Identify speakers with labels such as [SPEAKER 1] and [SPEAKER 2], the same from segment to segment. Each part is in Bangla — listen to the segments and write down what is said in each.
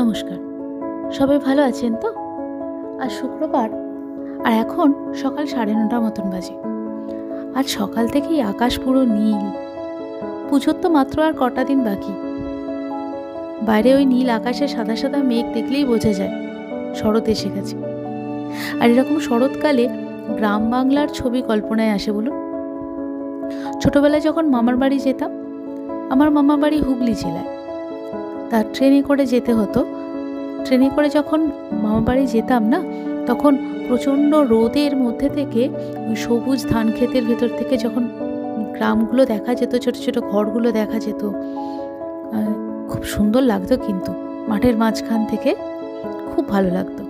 [SPEAKER 1] নমস্কার, সবাই ভালো আছেন তো? আজ শুক্রবার আর এখন সকাল 9:30 মতন বাজে। আজ সকাল থেকেই আকাশ পুরো নীল। পুজোর তো মাত্র আর কটা দিন বাকি। বাইরে ওই নীল আকাশে সাদা সাদা মেঘ দেখলেই বোঝা যায় শরৎ এসে গেছে। আর এরকম শরৎকালে গ্রাম বাংলার ছবি কল্পনায় আসে বলুন। ছোটবেলায় যখন মামার বাড়ি যেতাম, আমার মামার বাড়ি হুগলি জেলায়, তা ট্রেনে করে যেতে হতো। ট্রেনে করে যখন মামার বাড়ি যেতাম না, তখন প্রচণ্ড রোদের মধ্যে থেকে ওই সবুজ ধান ক্ষেতের ভেতর থেকে যখন গ্রামগুলো দেখা যেত, ছোট ছোট ঘরগুলো দেখা যেত, খুব সুন্দর লাগতো। কিন্তু মাঠের মাঝখান থেকে খুব ভালো লাগতো।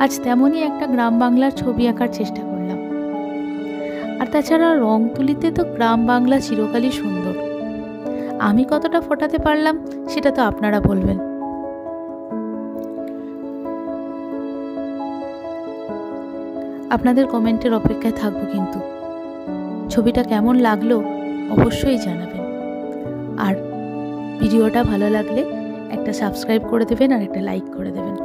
[SPEAKER 1] আজ তেমনই একটা গ্রাম বাংলার ছবি আঁকার চেষ্টা করলাম। আর তাছাড়া রং তুলিতে তো গ্রাম বাংলা চিরকালই সুন্দর। আমি কতটা ফোটাতে পারলাম সেটা তো আপনারা বলবেন। আপনাদের কমেন্টের অপেক্ষায় থাকবো। কিন্তু ছবিটা কেমন লাগলো অবশ্যই জানাবেন। আর ভিডিওটা ভালো লাগলে একটা সাবস্ক্রাইব করে দেবেন আর একটা লাইক করে দেবেন।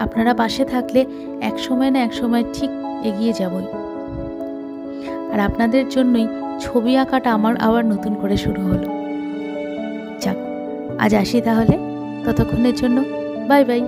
[SPEAKER 1] আপনারা পাশে থাকলে এক সময় না এক সময় ঠিক এগিয়ে যাবই। আর আপনাদের জন্যই ছবি আঁকাটা আমার আবার নতুন করে শুরু হলো। যাক, আজ আসি তাহলে। ততক্ষণের জন্য বাই বাই।